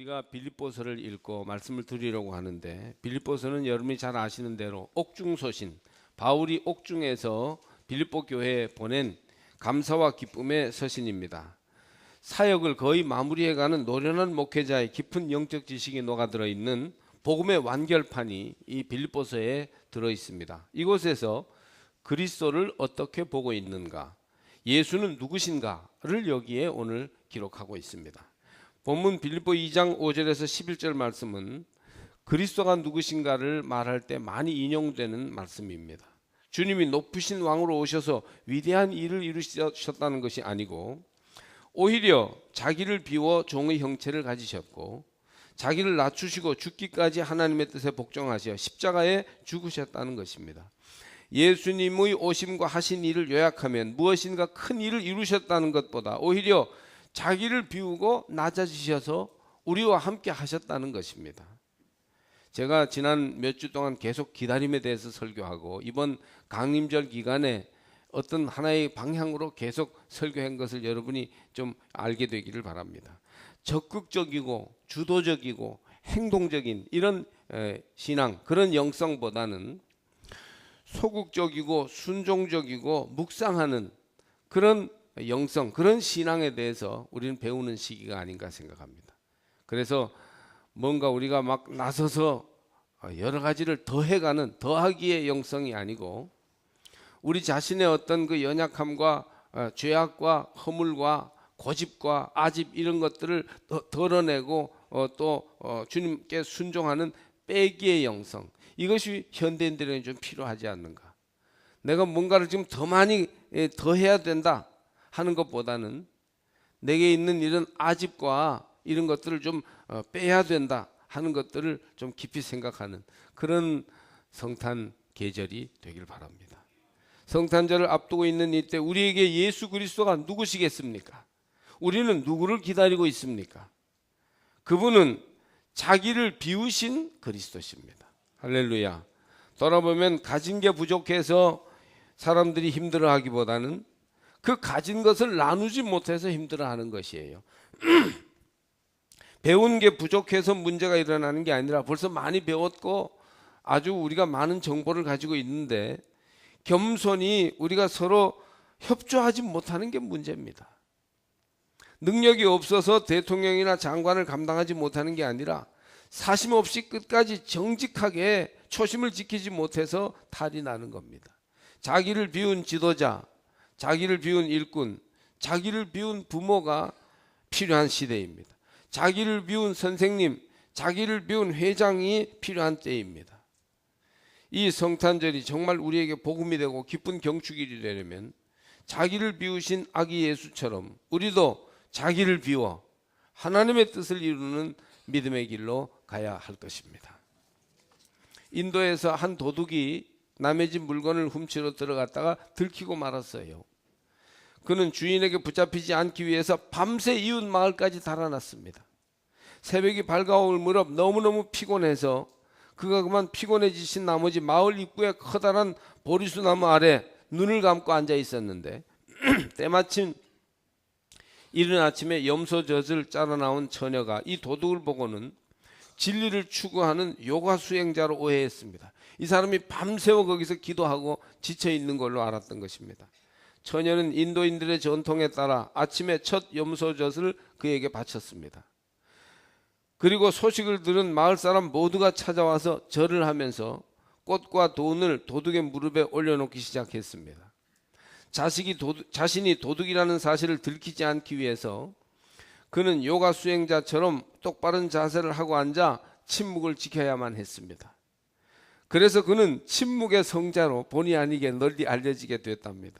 우리가 빌립보서를 읽고 말씀을 드리려고 하는데, 빌립보서는 여러분이 잘 아시는 대로 옥중서신, 바울이 옥중에서 빌립보 교회에 보낸 감사와 기쁨의 서신입니다. 사역을 거의 마무리해가는 노련한 목회자의 깊은 영적 지식이 녹아들어 있는 복음의 완결판이 이 빌립보서에 들어 있습니다. 이곳에서 그리스도를 어떻게 보고 있는가, 예수는 누구신가를 여기에 오늘 기록하고 있습니다. 본문 빌립보 2장 5절에서 11절 말씀은 그리스도가 누구신가를 말할 때 많이 인용되는 말씀입니다. 주님이 높으신 왕으로 오셔서 위대한 일을 이루셨다는 것이 아니고, 오히려 자기를 비워 종의 형체를 가지셨고 자기를 낮추시고 죽기까지 하나님의 뜻에 복종하셔 십자가에 죽으셨다는 것입니다. 예수님의 오심과 하신 일을 요약하면 무엇인가 큰 일을 이루셨다는 것보다 오히려 자기를 비우고 낮아지셔서 우리와 함께 하셨다는 것입니다. 제가 지난 몇 주 동안 계속 기다림에 대해서 설교하고 이번 강림절 기간에 어떤 하나의 방향으로 계속 설교한 것을 여러분이 좀 알게 되기를 바랍니다. 적극적이고 주도적이고 행동적인 이런 신앙, 그런 영성보다는 소극적이고 순종적이고 묵상하는 그런 영성, 그런 신앙에 대해서 우리는 배우는 시기가 아닌가 생각합니다. 그래서 뭔가 우리가 막 나서서 여러 가지를 더해가는 더하기의 영성이 아니고, 우리 자신의 어떤 그 연약함과 죄악과 허물과 고집과 아집 이런 것들을 덜어내고 또 주님께 순종하는 빼기의 영성, 이것이 현대인들에게 좀 필요하지 않는가. 내가 뭔가를 지금 더 많이 더 해야 된다 하는 것보다는 내게 있는 이런 아집과 이런 것들을 좀 빼야 된다 하는 것들을 좀 깊이 생각하는 그런 성탄 계절이 되길 바랍니다. 성탄절을 앞두고 있는 이때 우리에게 예수 그리스도가 누구시겠습니까? 우리는 누구를 기다리고 있습니까? 그분은 자기를 비우신 그리스도십니다. 할렐루야. 돌아보면 가진 게 부족해서 사람들이 힘들어하기보다는 그 가진 것을 나누지 못해서 힘들어하는 것이에요. 배운 게 부족해서 문제가 일어나는 게 아니라 벌써 많이 배웠고 아주 우리가 많은 정보를 가지고 있는데 겸손히 우리가 서로 협조하지 못하는 게 문제입니다. 능력이 없어서 대통령이나 장관을 감당하지 못하는 게 아니라 사심 없이 끝까지 정직하게 초심을 지키지 못해서 탈이 나는 겁니다. 자기를 비운 지도자, 자기를 비운 일꾼, 자기를 비운 부모가 필요한 시대입니다. 자기를 비운 선생님, 자기를 비운 회장이 필요한 때입니다. 이 성탄절이 정말 우리에게 복음이 되고 기쁜 경축일이 되려면 자기를 비우신 아기 예수처럼 우리도 자기를 비워 하나님의 뜻을 이루는 믿음의 길로 가야 할 것입니다. 인도에서 한 도둑이 남의 집 물건을 훔치러 들어갔다가 들키고 말았어요. 그는 주인에게 붙잡히지 않기 위해서 밤새 이웃 마을까지 달아났습니다. 새벽이 밝아올 무렵 너무너무 피곤해서 그가 그만 피곤해지신 나머지 마을 입구에 커다란 보리수나무 아래 눈을 감고 앉아 있었는데 때마침 이른 아침에 염소젖을 짜러 나온 처녀가 이 도둑을 보고는 진리를 추구하는 요가 수행자로 오해했습니다. 이 사람이 밤새워 거기서 기도하고 지쳐 있는 걸로 알았던 것입니다. 처녀는 인도인들의 전통에 따라 아침에 첫 염소젖을 그에게 바쳤습니다. 그리고 소식을 들은 마을 사람 모두가 찾아와서 절을 하면서 꽃과 돈을 도둑의 무릎에 올려놓기 시작했습니다. 자신이 도둑이라는 사실을 들키지 않기 위해서 그는 요가 수행자처럼 똑바른 자세를 하고 앉아 침묵을 지켜야만 했습니다. 그래서 그는 침묵의 성자로 본의 아니게 널리 알려지게 됐답니다.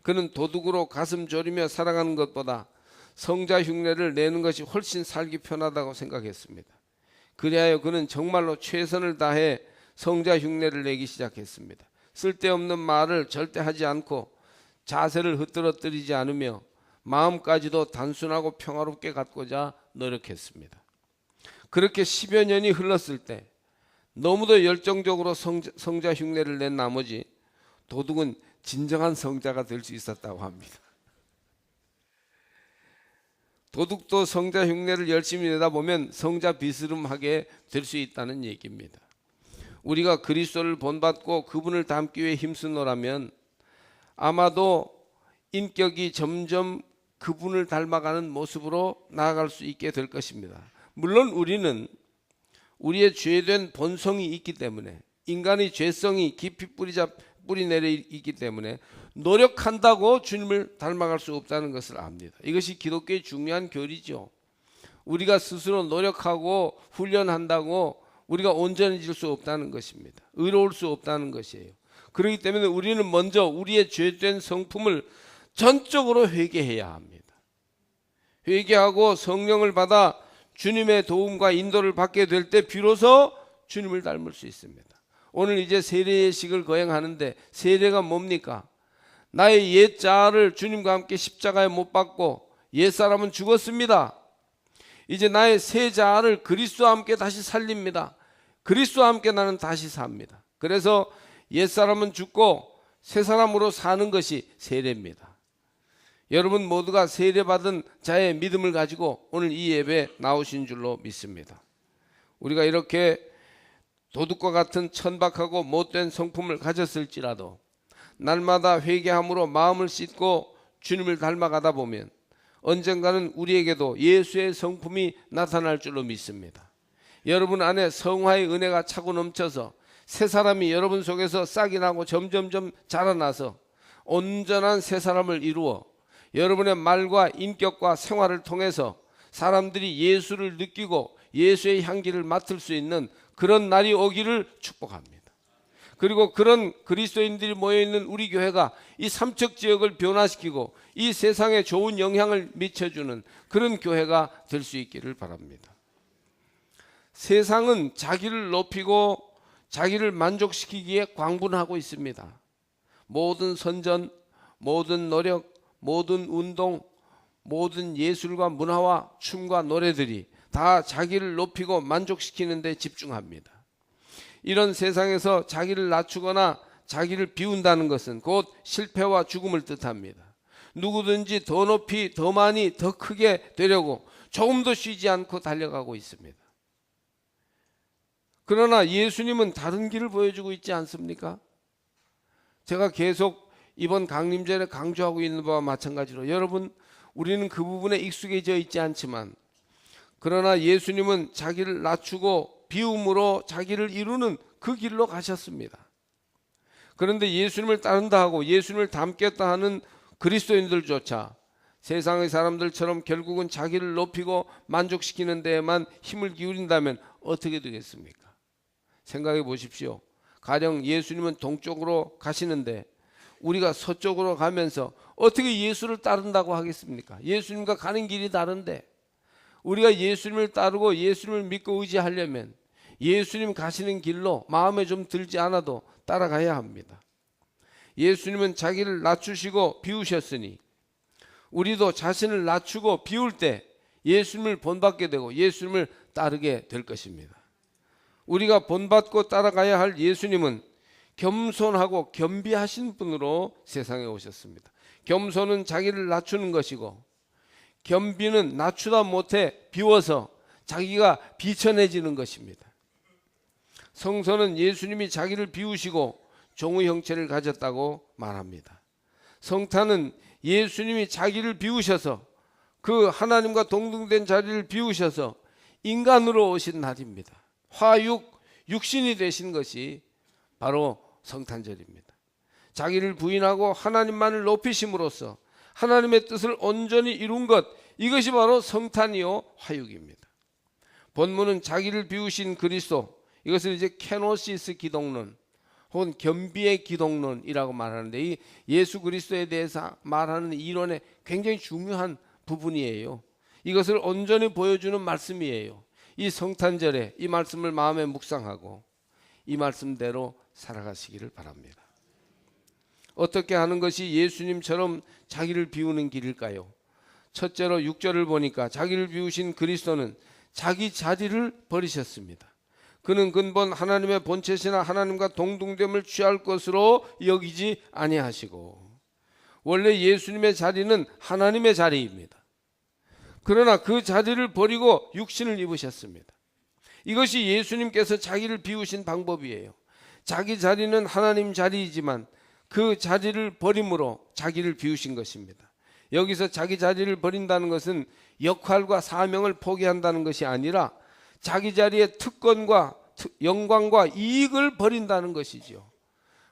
그는 도둑으로 가슴 졸이며 살아가는 것보다 성자 흉내를 내는 것이 훨씬 살기 편하다고 생각했습니다. 그리하여 그는 정말로 최선을 다해 성자 흉내를 내기 시작했습니다. 쓸데없는 말을 절대 하지 않고 자세를 흐트러뜨리지 않으며 마음까지도 단순하고 평화롭게 갖고자 노력했습니다. 그렇게 10여 년이 흘렀을 때 너무도 열정적으로 성자 흉내를 낸 나머지 도둑은 진정한 성자가 될 수 있었다고 합니다. 도둑도 성자 흉내를 열심히 내다 보면 성자 비스름하게 될 수 있다는 얘기입니다. 우리가 그리스도를 본받고 그분을 닮기 위해 힘쓰노라면 아마도 인격이 점점 그분을 닮아가는 모습으로 나아갈 수 있게 될 것입니다. 물론 우리는 우리의 죄된 본성이 있기 때문에, 인간의 죄성이 깊이 뿌리 내려 있기 때문에 노력한다고 주님을 닮아갈 수 없다는 것을 압니다. 이것이 기독교의 중요한 교리죠. 우리가 스스로 노력하고 훈련한다고 우리가 온전해질 수 없다는 것입니다. 의로울 수 없다는 것이에요. 그렇기 때문에 우리는 먼저 우리의 죄된 성품을 전적으로 회개해야 합니다. 회개하고 성령을 받아 주님의 도움과 인도를 받게 될 때 비로소 주님을 닮을 수 있습니다. 오늘 이제 세례식을 거행하는데 세례가 뭡니까? 나의 옛 자아를 주님과 함께 십자가에 못 박고 옛사람은 죽었습니다. 이제 나의 새 자아를 그리스도와 함께 다시 살립니다. 그리스도와 함께 나는 다시 삽니다. 그래서 옛사람은 죽고 새 사람으로 사는 것이 세례입니다. 여러분 모두가 세례받은 자의 믿음을 가지고 오늘 이 예배에 나오신 줄로 믿습니다. 우리가 이렇게 도둑과 같은 천박하고 못된 성품을 가졌을지라도 날마다 회개함으로 마음을 씻고 주님을 닮아가다 보면 언젠가는 우리에게도 예수의 성품이 나타날 줄로 믿습니다. 여러분 안에 성화의 은혜가 차고 넘쳐서 새 사람이 여러분 속에서 싹이 나고 점점점 자라나서 온전한 새 사람을 이루어 여러분의 말과 인격과 생활을 통해서 사람들이 예수를 느끼고 예수의 향기를 맡을 수 있는 그런 날이 오기를 축복합니다. 그리고 그런 그리스도인들이 모여있는 우리 교회가 이 삼척 지역을 변화시키고 이 세상에 좋은 영향을 미쳐주는 그런 교회가 될 수 있기를 바랍니다. 세상은 자기를 높이고 자기를 만족시키기에 광분하고 있습니다. 모든 선전, 모든 노력, 모든 운동, 모든 예술과 문화와 춤과 노래들이 다 자기를 높이고 만족시키는 데 집중합니다. 이런 세상에서 자기를 낮추거나 자기를 비운다는 것은 곧 실패와 죽음을 뜻합니다. 누구든지 더 높이, 더 많이, 더 크게 되려고 조금도 쉬지 않고 달려가고 있습니다. 그러나 예수님은 다른 길을 보여주고 있지 않습니까? 제가 계속 이번 강림절에 강조하고 있는 바와 마찬가지로 여러분 우리는 그 부분에 익숙해져 있지 않지만 그러나 예수님은 자기를 낮추고 비움으로 자기를 이루는 그 길로 가셨습니다. 그런데 예수님을 따른다 하고 예수님을 닮겠다 하는 그리스도인들조차 세상의 사람들처럼 결국은 자기를 높이고 만족시키는 데에만 힘을 기울인다면 어떻게 되겠습니까? 생각해 보십시오. 가령 예수님은 동쪽으로 가시는데 우리가 서쪽으로 가면서 어떻게 예수를 따른다고 하겠습니까? 예수님과 가는 길이 다른데 우리가 예수님을 따르고 예수님을 믿고 의지하려면 예수님 가시는 길로 마음에 좀 들지 않아도 따라가야 합니다. 예수님은 자기를 낮추시고 비우셨으니 우리도 자신을 낮추고 비울 때 예수님을 본받게 되고 예수님을 따르게 될 것입니다. 우리가 본받고 따라가야 할 예수님은 겸손하고 겸비하신 분으로 세상에 오셨습니다. 겸손은 자기를 낮추는 것이고 겸비는 낮추다 못해 비워서 자기가 비천해지는 것입니다. 성서는 예수님이 자기를 비우시고 종의 형체를 가졌다고 말합니다. 성탄은 예수님이 자기를 비우셔서 그 하나님과 동등된 자리를 비우셔서 인간으로 오신 날입니다. 육신이 되신 것이 바로 성탄절입니다. 자기를 부인하고 하나님만을 높이심으로써 하나님의 뜻을 온전히 이룬 것, 이것이 바로 성탄이요 화육입니다. 본문은 자기를 비우신 그리스도, 이것을 이제 케노시스 기독론 혹은 겸비의 기독론이라고 말하는데 이 예수 그리스도에 대해서 말하는 이론의 굉장히 중요한 부분이에요. 이것을 온전히 보여주는 말씀이에요. 이 성탄절에 이 말씀을 마음에 묵상하고 이 말씀대로 살아가시기를 바랍니다. 어떻게 하는 것이 예수님처럼 자기를 비우는 길일까요? 첫째로 6절을 보니까 자기를 비우신 그리스도는 자기 자리를 버리셨습니다. 그는 근본 하나님의 본체시나 하나님과 동등됨을 취할 것으로 여기지 아니하시고 원래 예수님의 자리는 하나님의 자리입니다. 그러나 그 자리를 버리고 육신을 입으셨습니다. 이것이 예수님께서 자기를 비우신 방법이에요. 자기 자리는 하나님 자리이지만 그 자리를 버림으로 자기를 비우신 것입니다. 여기서 자기 자리를 버린다는 것은 역할과 사명을 포기한다는 것이 아니라 자기 자리의 특권과 영광과 이익을 버린다는 것이죠.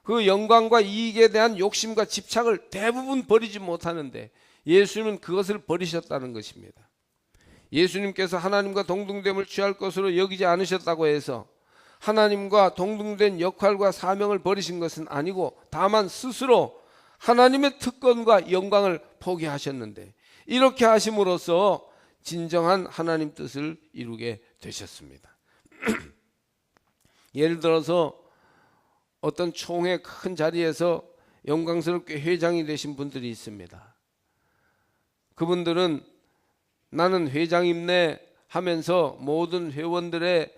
그 영광과 이익에 대한 욕심과 집착을 대부분 버리지 못하는데 예수님은 그것을 버리셨다는 것입니다. 예수님께서 하나님과 동등됨을 취할 것으로 여기지 않으셨다고 해서 하나님과 동등된 역할과 사명을 버리신 것은 아니고 다만 스스로 하나님의 특권과 영광을 포기하셨는데 이렇게 하심으로써 진정한 하나님 뜻을 이루게 되셨습니다. 예를 들어서 어떤 총회 큰 자리에서 영광스럽게 회장이 되신 분들이 있습니다. 그분들은 나는 회장임내 하면서 모든 회원들의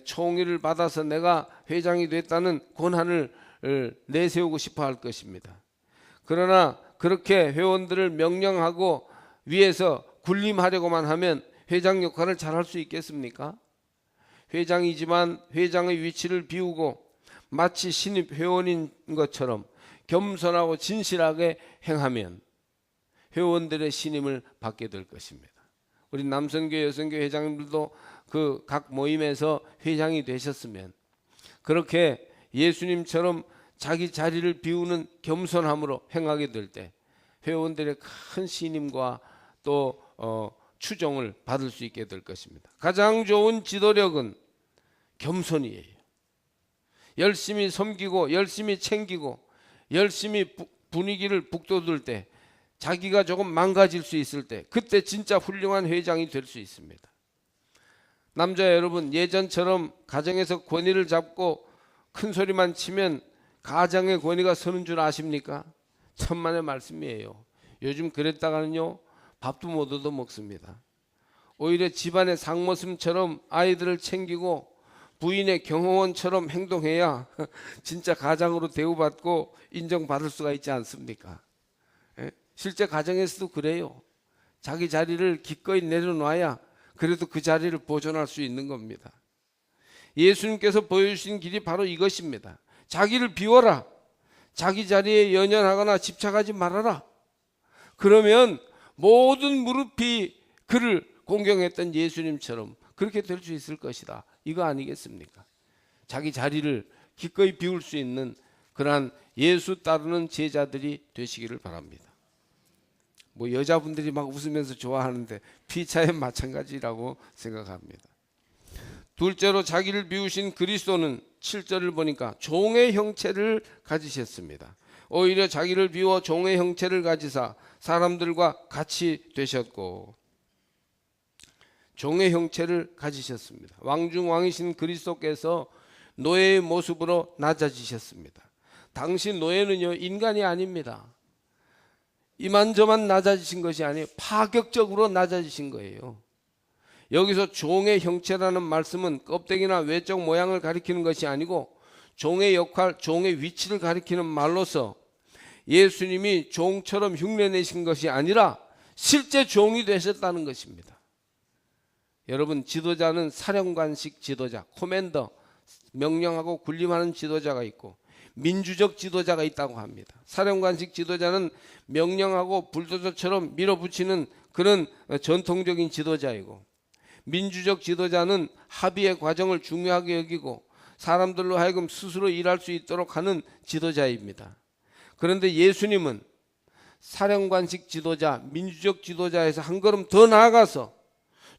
총의를 받아서 내가 회장이 됐다는 권한을 내세우고 싶어 할 것입니다. 그러나 그렇게 회원들을 명령하고 위에서 군림하려고만 하면 회장 역할을 잘할 수 있겠습니까? 회장이지만 회장의 위치를 비우고 마치 신입 회원인 것처럼 겸손하고 진실하게 행하면 회원들의 신임을 받게 될 것입니다. 우리 남선교 여선교 회장님들도 그 각 모임에서 회장이 되셨으면 그렇게 예수님처럼 자기 자리를 비우는 겸손함으로 행하게 될 때 회원들의 큰 신임과 또 추종을 받을 수 있게 될 것입니다. 가장 좋은 지도력은 겸손이에요. 열심히 섬기고 열심히 챙기고 열심히 분위기를 북돋을 때 자기가 조금 망가질 수 있을 때 그때 진짜 훌륭한 회장이 될 수 있습니다. 남자 여러분, 예전처럼 가정에서 권위를 잡고 큰 소리만 치면 가정의 권위가 서는 줄 아십니까? 천만의 말씀이에요. 요즘 그랬다가는요 밥도 못 얻어 먹습니다. 오히려 집안의 상모슴처럼 아이들을 챙기고 부인의 경호원처럼 행동해야 진짜 가장으로 대우받고 인정받을 수가 있지 않습니까? 실제 가정에서도 그래요. 자기 자리를 기꺼이 내려놔야 그래도 그 자리를 보존할 수 있는 겁니다. 예수님께서 보여주신 길이 바로 이것입니다. 자기를 비워라. 자기 자리에 연연하거나 집착하지 말아라. 그러면 모든 무릎이 그를 공경했던 예수님처럼 그렇게 될 수 있을 것이다. 이거 아니겠습니까? 자기 자리를 기꺼이 비울 수 있는 그러한 예수 따르는 제자들이 되시기를 바랍니다. 뭐 여자분들이 막 웃으면서 좋아하는데 피차에 마찬가지라고 생각합니다. 둘째로 자기를 비우신 그리스도는 7절을 보니까 종의 형체를 가지셨습니다. 오히려 자기를 비워 종의 형체를 가지사 사람들과 같이 되셨고 종의 형체를 가지셨습니다. 왕중왕이신 그리스도께서 노예의 모습으로 낮아지셨습니다. 당시 노예는요 인간이 아닙니다. 이만저만 낮아지신 것이 아니에요. 파격적으로 낮아지신 거예요. 여기서 종의 형체라는 말씀은 껍데기나 외적 모양을 가리키는 것이 아니고 종의 역할, 종의 위치를 가리키는 말로서 예수님이 종처럼 흉내내신 것이 아니라 실제 종이 되셨다는 것입니다. 여러분, 지도자는 사령관식 지도자, 코맨더, 명령하고 군림하는 지도자가 있고 민주적 지도자가 있다고 합니다. 사령관식 지도자는 명령하고 불도저처럼 밀어붙이는 그런 전통적인 지도자이고 민주적 지도자는 합의의 과정을 중요하게 여기고 사람들로 하여금 스스로 일할 수 있도록 하는 지도자입니다. 그런데 예수님은 사령관식 지도자, 민주적 지도자에서 한 걸음 더 나아가서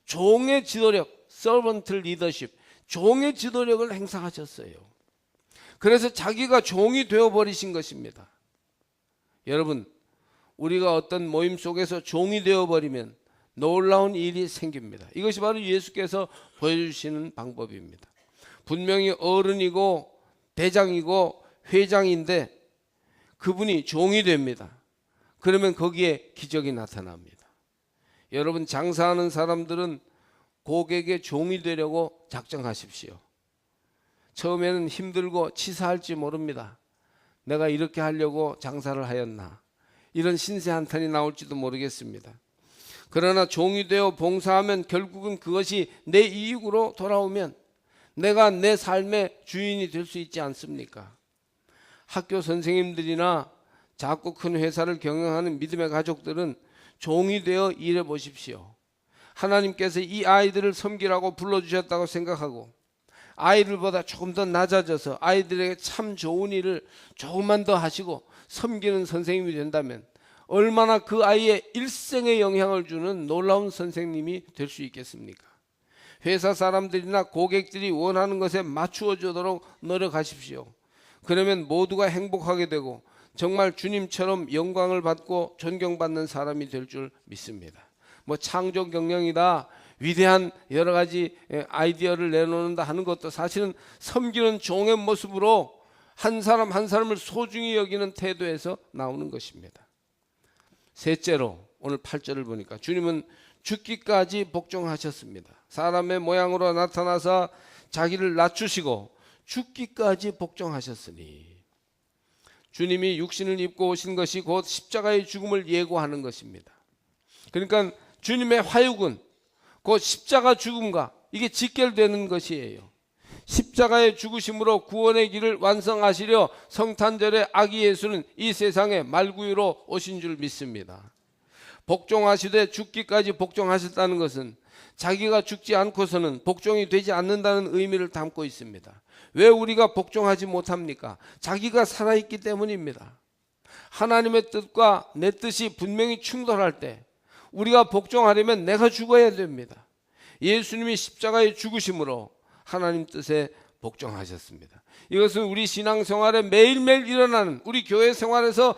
종의 지도력, 서번트 리더십, 종의 지도력을 행사하셨어요. 그래서 자기가 종이 되어버리신 것입니다. 여러분, 우리가 어떤 모임 속에서 종이 되어버리면 놀라운 일이 생깁니다. 이것이 바로 예수께서 보여주시는 방법입니다. 분명히 어른이고 대장이고 회장인데 그분이 종이 됩니다. 그러면 거기에 기적이 나타납니다. 여러분, 장사하는 사람들은 고객의 종이 되려고 작정하십시오. 처음에는 힘들고 치사할지 모릅니다. 내가 이렇게 하려고 장사를 하였나, 이런 신세 한탄이 나올지도 모르겠습니다. 그러나 종이 되어 봉사하면 결국은 그것이 내 이익으로 돌아오면 내가 내 삶의 주인이 될 수 있지 않습니까? 학교 선생님들이나 작고 큰 회사를 경영하는 믿음의 가족들은 종이 되어 일해 보십시오. 하나님께서 이 아이들을 섬기라고 불러주셨다고 생각하고 아이들보다 조금 더 낮아져서 아이들에게 참 좋은 일을 조금만 더 하시고 섬기는 선생님이 된다면 얼마나 그 아이의 일생에 영향을 주는 놀라운 선생님이 될 수 있겠습니까? 회사 사람들이나 고객들이 원하는 것에 맞추어 주도록 노력하십시오. 그러면 모두가 행복하게 되고 정말 주님처럼 영광을 받고 존경받는 사람이 될 줄 믿습니다. 뭐 창조 경영이다, 위대한 여러 가지 아이디어를 내놓는다 하는 것도 사실은 섬기는 종의 모습으로 한 사람 한 사람을 소중히 여기는 태도에서 나오는 것입니다. 셋째로 오늘 8절을 보니까 주님은 죽기까지 복종하셨습니다. 사람의 모양으로 나타나서 자기를 낮추시고 죽기까지 복종하셨으니, 주님이 육신을 입고 오신 것이 곧 십자가의 죽음을 예고하는 것입니다. 그러니까 주님의 화육은 곧 십자가 죽음과 이게 직결되는 것이에요. 십자가의 죽으심으로 구원의 길을 완성하시려 성탄절의 아기 예수는 이 세상에 말구유로 오신 줄 믿습니다. 복종하시되 죽기까지 복종하셨다는 것은 자기가 죽지 않고서는 복종이 되지 않는다는 의미를 담고 있습니다. 왜 우리가 복종하지 못합니까? 자기가 살아있기 때문입니다. 하나님의 뜻과 내 뜻이 분명히 충돌할 때 우리가 복종하려면 내가 죽어야 됩니다. 예수님이 십자가의 죽으심으로 하나님 뜻에 복종하셨습니다. 이것은 우리 신앙생활에 매일매일 일어나는, 우리 교회 생활에서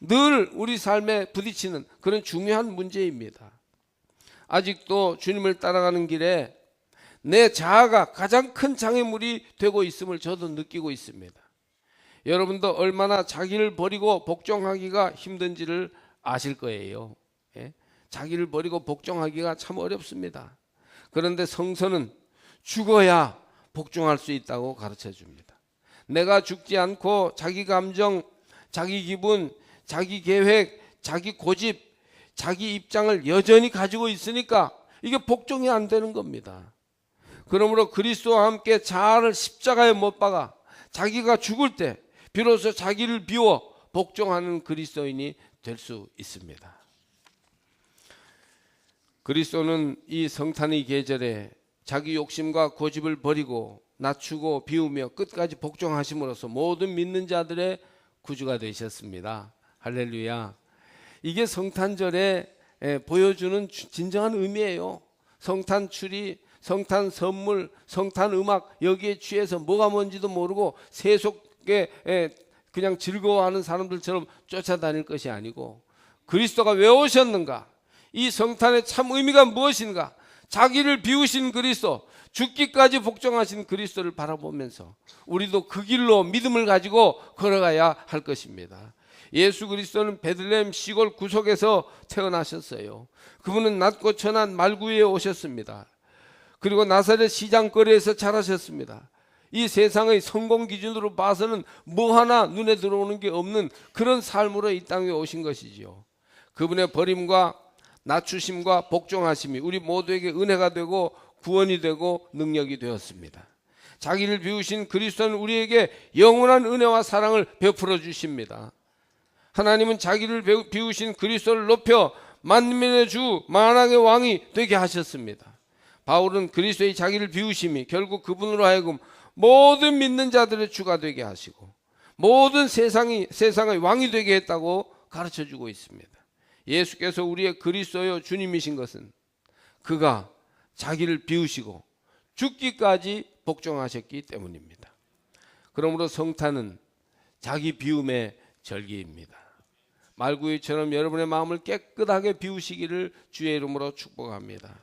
늘 우리 삶에 부딪히는 그런 중요한 문제입니다. 아직도 주님을 따라가는 길에 내 자아가 가장 큰 장애물이 되고 있음을 저도 느끼고 있습니다. 여러분도 얼마나 자기를 버리고 복종하기가 힘든지를 아실 거예요. 자기를 버리고 복종하기가 참 어렵습니다. 그런데 성서는 죽어야 복종할 수 있다고 가르쳐 줍니다. 내가 죽지 않고 자기 감정, 자기 기분, 자기 계획, 자기 고집, 자기 입장을 여전히 가지고 있으니까 이게 복종이 안 되는 겁니다. 그러므로 그리스도와 함께 자아를 십자가에 못 박아 자기가 죽을 때 비로소 자기를 비워 복종하는 그리스도인이 될 수 있습니다. 그리스도는 이 성탄의 계절에 자기 욕심과 고집을 버리고 낮추고 비우며 끝까지 복종하심으로써 모든 믿는 자들의 구주가 되셨습니다. 할렐루야. 이게 성탄절에 보여주는 진정한 의미예요. 성탄 추리, 성탄 선물, 성탄 음악, 여기에 취해서 뭐가 뭔지도 모르고 세속에 그냥 즐거워하는 사람들처럼 쫓아다닐 것이 아니고, 그리스도가 왜 오셨는가, 이 성탄의 참 의미가 무엇인가, 자기를 비우신 그리스도, 죽기까지 복종하신 그리스도를 바라보면서 우리도 그 길로 믿음을 가지고 걸어가야 할 것입니다. 예수 그리스도는 베들레헴 시골 구석에서 태어나셨어요. 그분은 낮고 천한 말구유에 오셨습니다. 그리고 나사렛 시장거리에서 자라셨습니다. 이 세상의 성공 기준으로 봐서는 뭐 하나 눈에 들어오는 게 없는 그런 삶으로 이 땅에 오신 것이지요. 그분의 버림과 낮추심과 복종하심이 우리 모두에게 은혜가 되고 구원이 되고 능력이 되었습니다. 자기를 비우신 그리스도는 우리에게 영원한 은혜와 사랑을 베풀어 주십니다. 하나님은 자기를 비우신 그리스도를 높여 만민의 주 만왕의 왕이 되게 하셨습니다. 바울은 그리스도의 자기를 비우심이 결국 그분으로 하여금 모든 믿는 자들의 주가 되게 하시고 모든 세상의 왕이 되게 했다고 가르쳐주고 있습니다. 예수께서 우리의 그리스도요 주님이신 것은 그가 자기를 비우시고 죽기까지 복종하셨기 때문입니다. 그러므로 성탄은 자기 비움의 절기입니다. 말구유처럼 여러분의 마음을 깨끗하게 비우시기를 주의 이름으로 축복합니다.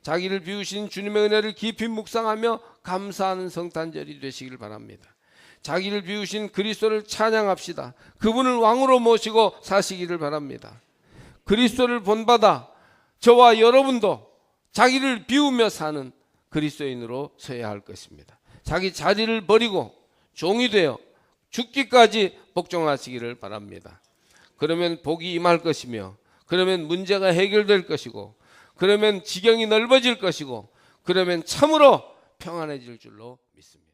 자기를 비우신 주님의 은혜를 깊이 묵상하며 감사하는 성탄절이 되시길 바랍니다. 자기를 비우신 그리스도를 찬양합시다. 그분을 왕으로 모시고 사시기를 바랍니다. 그리스도를 본받아 저와 여러분도 자기를 비우며 사는 그리스도인으로 서야 할 것입니다. 자기 자리를 버리고 종이 되어 죽기까지 복종하시기를 바랍니다. 그러면 복이 임할 것이며 그러면 문제가 해결될 것이고, 그러면 지경이 넓어질 것이고, 그러면 참으로 평안해질 줄로 믿습니다.